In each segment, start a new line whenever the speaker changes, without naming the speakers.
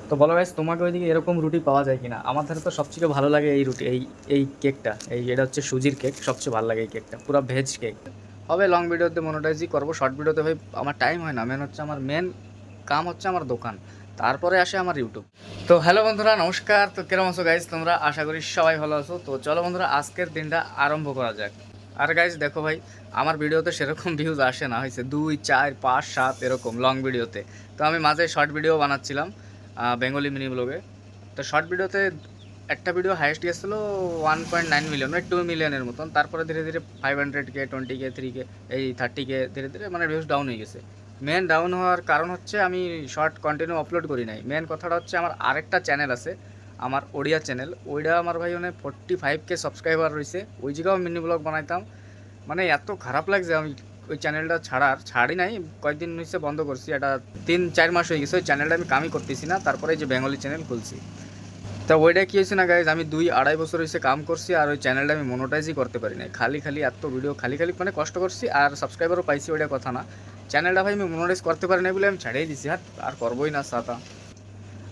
তো বলো গাইস, তোমাকে ওইদিকে এরকম রুটি পাওয়া যায় কিনা? আমার ধারে তো সবচেয়ে ভালো লাগে এই রুটি, এই কেকটা। এটা হচ্ছে সুজির কেক, সবচেয়ে ভালো লাগে এই কেকটা, পুরো ভেজ কেক। হবে লং ভিডিওতে মনোটাইজই করবো, শর্ট ভিডিওতে ভাই আমার টাইম হয় না। আমার মেন কাম হচ্ছে আমার দোকান, তারপরে আসে আমার ইউটিউব। তো হ্যালো বন্ধুরা, নমস্কার। তো কেরম আছো গাইজ তোমরা? আশা করি সবাই ভালো আছো। তো চলো বন্ধুরা, আজকের দিনটা আরম্ভ করা যাক। আর গাইজ দেখো ভাই, আমার ভিডিওতে সেরকম ভিউজ আসে না, হয়েছে 2, 4, 5, 7 এরকম লং ভিডিওতে। তো আমি মাঝে শর্ট ভিডিও বানাচ্ছিলাম বেঙ্গলি মিনি ব্লগে। তো শর্ট ভিডিওতে একটা ভিডিও হাইয়েস্ট গেছিলো 1.9 মিলিয়ন, মানে 2 মিলিয়নের মতন। তারপরে ধীরে ধীরে 500K, 20K, 3K, এই 30K, ধীরে ধীরে মানে ভিউজ ডাউন হয়ে গেছে। মেন ডাউন হওয়ার কারণ হচ্ছে আমি শর্ট কন্টিনিউ আপলোড করি নাই। মেন কথাটা হচ্ছে আমার আরেকটা চ্যানেল আছে, আমার ওড়িয়া চ্যানেল। ওইটা আমার ভাই মানে 45K সাবস্ক্রাইবার রয়েছে। ওই জায়গাও মিনি ব্লগ বানাইতাম। মানে এত খারাপ লাগছে, আমি ওই চ্যানেলটা ছাড়ি নাই, কয়েকদিন হয়েছে বন্ধ করছি। এটা 3-4 মাস হয়ে গেছে ওই চ্যানেলটা আমি কামই করতেছি না। তারপরে যে বেঙ্গলি চ্যানেল খুলছি। তা ওইটা কী হয়েছে না গাইজ, আমি 2-2.5 বছর হয়েছে কাম করছি, আর ওই চ্যানেলটা আমি মনোটাইজই করতে পারি না। খালি খালি এত ভিডিও, খালি খালি মানে কষ্ট করছি, আর সাবস্ক্রাইবারও পাইছি, ওইটা কথা না। চ্যানেলটা ভাই আমি মনোটাইজ করতে পারি না বলে আমি ছাড়িয়ে দিছি, আর করবোই না সাতা।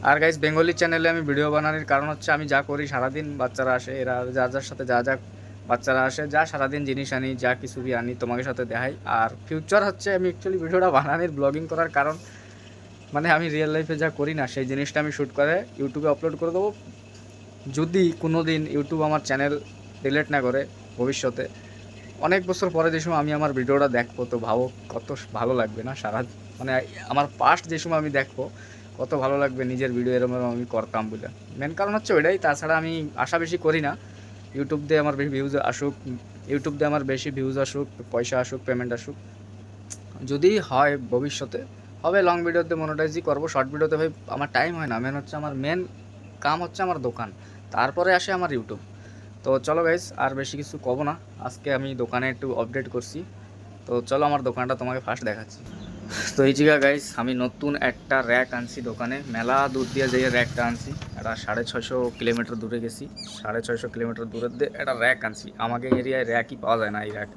আর গাইজ বেঙ্গলি চ্যানেলে আমি ভিডিও বানানোর কারণ হচ্ছে আমি যা করি, সারাদিন বাচ্চারা আসে, এরা যার সাথে যা যা বাচ্চারা আসে, যা সারাদিন জিনিস আনি, যা কিছু বি আনি তোমাকে সাথে দেখাই। আর ফিউচার হচ্ছে আমি অ্যাকচুয়ালি ভিডিওটা বানানোর, ব্লগিং করার কারণ মানে আমি রিয়েল লাইফে যা করি না, সেই জিনিসটা আমি শ্যুট করে ইউটিউবে আপলোড করে দেবো। যদি কোনো দিন ইউটিউব আমার চ্যানেল ডিলিট না করে ভবিষ্যতে, অনেক বছর পরে যে সময় আমি আমার ভিডিওটা দেখবো, তো ভাবো কত ভালো লাগবে না? মানে আমার পাস্ট যে সময় আমি দেখবো, কত ভালো লাগবে নিজের ভিডিও এরকম এরকম আমি করতাম বলে। মেন কারণ হচ্ছে ওইটাই। তাছাড়া আমি আশা বেশি করি না ইউটিউব দিয়ে আমার বেশি ভিউজ আসুক, পয়সা আসুক, পেমেন্ট আসুক। যদি হয় ভবিষ্যতে, হবে লং ভিডিওতে মনোটাইজই করবো। শর্ট ভিডিওতে ভাই আমার টাইম হয় না। আমার মেন কাম হচ্ছে আমার দোকান, তারপরে আসে আমার ইউটিউব। তো চলো গাইস, আর বেশি কিছু কব না। আজকে আমি দোকানে একটু আপডেট করছি। তো চলো আমার দোকানটা তোমাকে ফার্স্ট দেখাচ্ছি। তো এই জায়গা গাইস, আমি নতুন একটা র্যাক আনছি দোকানে। মেলা দূর দিয়ে যে র্যাকটা আনছি, এটা 650 কিলোমিটার দূরে গেছি। 650 কিলোমিটার দূরের দিয়ে একটা র্যাক আনছি। আমাকে এরিয়ায় র্যাকই পাওয়া যায় না। এই র্যাক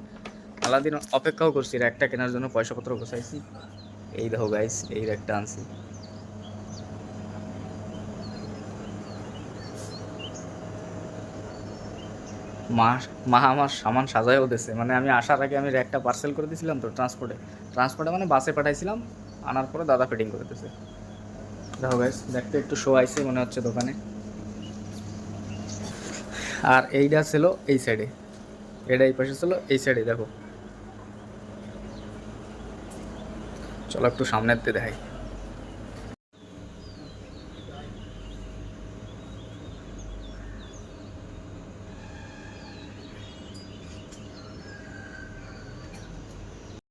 মেলা দিন অপেক্ষাও করছি র্যাকটা কেনার জন্য, পয়সাপত্র গোছাইছি। এই দেখো গাইস, এই র্যাকটা আনছি। মা মা আমার সামান সাজায়ও দিয়েছে। মানে আমি আসার আগে আমি র্যাকটা পার্সেল করে দিয়েছিলাম, তো ট্রান্সপোর্টে মানে বাসে পাঠাইছিলাম। আনার পরে দাদা ফিটিং করে দিয়েছে। দেখো গাইস, দেখতে একটু শো আইছে মনে হচ্ছে দোকানে। আর এইটা ছিল এই সাইডে, এটা এই পাশে ছিল এই সাইডে। দেখো, চলো একটু সামনের দিয়ে দেখাই।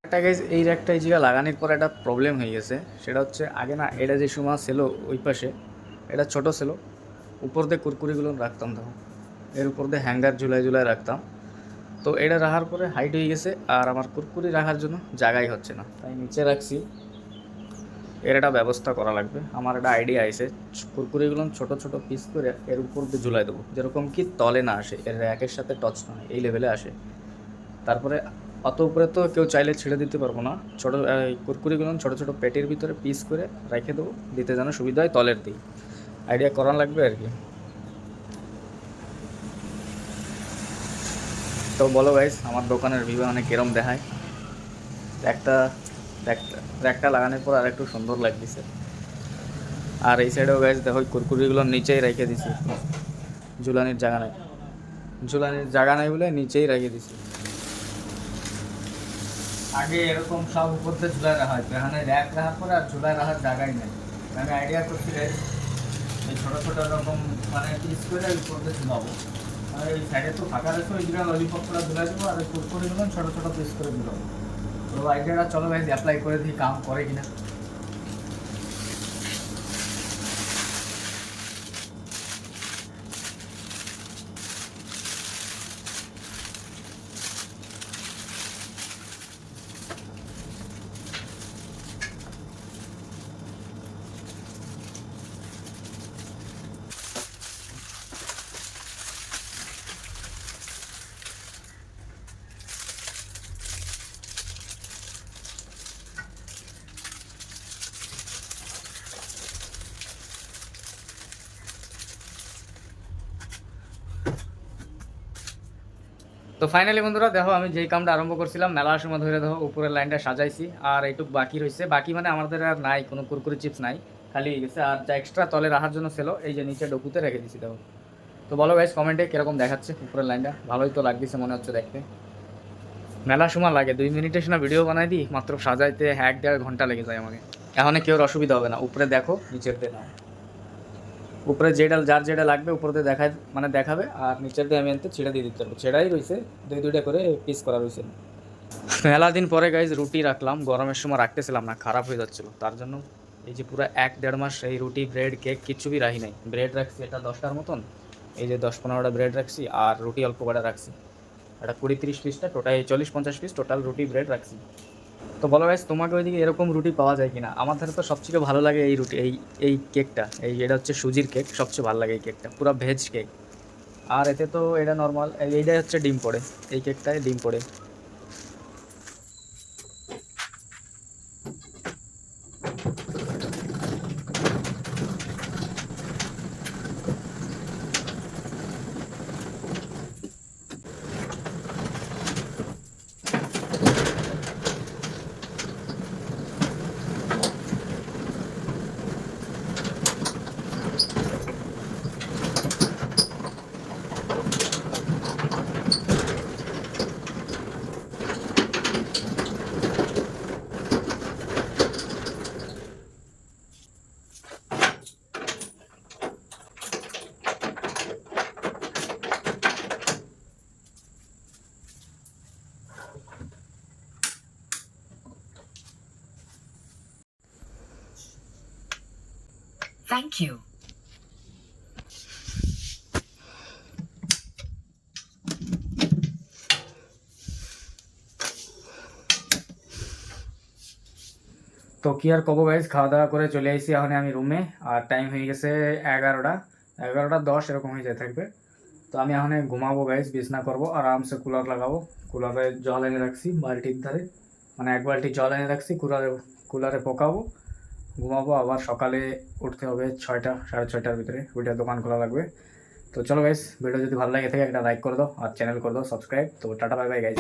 একটা গাইজ, এই র্যাকটা এই জায়গায় লাগানোর পর একটা প্রবলেম হয়ে গেছে। সেটা হচ্ছে, আগে না এটা যে সময় ছিল ওই পাশে, এটা ছোট ছিল। উপর দিয়ে কুরকুরিগুলো রাখতাম, দেখো এর উপর দিয়ে হ্যাঙ্গার ঝুলাই ঝুলাই রাখতাম। তো এটা রাখার পরে হাইট হয়ে গেছে, আর আমার কুরকুরি রাখার জন্য জায়গাই হচ্ছে না, তাই নিচে রাখছি। এর একটা ব্যবস্থা করা লাগবে। আমার একটা আইডিয়া আছে, কুরকুরিগুলো ছোট ছোট পিস করে এর উপর দিয়ে ঝুলাই দেবো, যেরকম কি তলে না আসে, এর র্যাকের সাথে টচ নয়, এই লেভেলে আসে। তারপরে অত উপরে তো কেউ চাইলে ছেড়ে দিতে পারবো না। ছোটো কুরকুরিগুলো ছোটো ছোটো পেটির ভিতরে পিস করে রেখে দেবো, দিতে যেন সুবিধা হয় তলের দিই। আইডিয়া করান লাগবে আর কি। তো বলো গাইস, আমার দোকানের ভিউ মানে কেরম দেখায়? একটা একটা লাগানোর পর আর একটু সুন্দর লাগতেছে। আর এই সাইডেও গাইস দেখো, কুরকুরিগুলো নিচেই রেখে দিছি, ঝুলানির জায়গা নাই। ঝুলানির জায়গা নাই বলে নিচেই রেখে দিছি। আগে এরকম সব উপর দিয়ে ঝুলাই রাখা হতো, এখানে র্যাক রাখার পরে আর ঝুলাই রাখার জায়গাই নেই। আমি আইডিয়া করছি গাইস, এই ছোটো ছোটো রকম মানে পিস করে উপর দিয়ে ঝুলাবো। আর এই সাইডে তো ফাঁকা রেখে ওই দিকে ললিপপটা ঝুলাই দেবো, আর কুরকুরিগুলো ছোটো ছোটো পিস করে ঝুলাবো। তো আইডিয়াটা চলো গাইস অ্যাপ্লাই করে দিই, কাম করে কিনা। তো ফাইনালি বন্ধুরা দেখো, আমি যেই কামটা আরম্ভ করছিলাম মেলার সময় ধরে দেখো উপরের লাইনটা সাজাইছি, আর এইটুকু বাকি রয়েছে। বাকি মানে আমাদের আর নাই, কোনো কুরকুরি চিপস নাই, খালি হয়ে গেছে। আর যা এক্সট্রা তলে রাখার জন্য ছিল এই যে নিচে ডকুতে রেখে দিছি দেখো। তো বলো গাইস কমেন্টে কিরকম দেখাচ্ছে উপরের লাইনটা, ভালোই তো লাগতেছে মনে হচ্ছে দেখতে। মেলার সময় লাগে 2 মিনিটের সময় ভিডিও বানাই দিই, মাত্র সাজাইতে 1-1.5 ঘন্টা লেগে যায় আমাকে। এখন কেউ অসুবিধা হবে না, উপরে দেখো নিচের দিয়ে নাও। উপরে যেটা যার যেটা লাগবে উপরে দিয়ে দেখায় মানে দেখাবে, আর নিচের দিয়ে আমি এনতে ছেড়ে দিয়ে দিতে পারবো। ছেড়াই রয়েছে 2-2টা করে পিস করা রয়েছে। মেলা দিন পরে গাইজ রুটি রাখলাম, গরমের সময় রাখতেছিলাম না, খারাপ হয়ে যাচ্ছিল, তার জন্য এই যে পুরো 1-1.5 মাস এই রুটি ব্রেড কেক কিচ্ছু বি রাখি নাই। ব্রেড রাখছি এটা 10টার মতন, এই যে 10-15টা ব্রেড রাখছি, আর রুটি অল্প করে রাখছি, এটা 20-30 পিসটা, টোটাল 40-50 পিস টোটাল রুটি ব্রেড রাখছি। তো বলো গাইজ তোমাকে ওইদিকে এরকম রুটি পাওয়া যায় কিনা? আমার ধারে তো সবচেয়ে ভালো লাগে এই রুটি, এই কেকটা, এটা হচ্ছে সুজির কেক, সবচেয়ে ভালো লাগে এই কেকটা, পুরো ভেজ কেক। আর এতে তো এটা নর্মাল, এইটাই হচ্ছে ডিম পড়ে, এই কেকটায় ডিম পড়ে।
Thank you.
তো কি আর কবো গাইজ, খাওয়া দাওয়া করে চলে আসি এখন আমি রুমে, আর টাইম হয়ে গেছে 11টা 10 এরকম হয়ে যায় থাকবে। তো আমি এখন ঘুমাবো গাইজ, বিছনা করবো, আরামসে কুলার লাগাবো। কুলারে জল এনে রাখছি বালতির ধারে, মানে 1 বালতি জল এনে রাখছি, কুলারে পকাবো, ঘুমাবো। আবার সকালে উঠতে হবে 6টা 6:30টার ভিতরে, ওইটা দোকান খোলা লাগবে। তো চলো গাইজ, ভিডিও যদি ভালো লাগে থাকে একটা লাইক করে দাও, আর চ্যানেল করে দাও সাবস্ক্রাইব। তো টাটা বাই বাই গাইজ।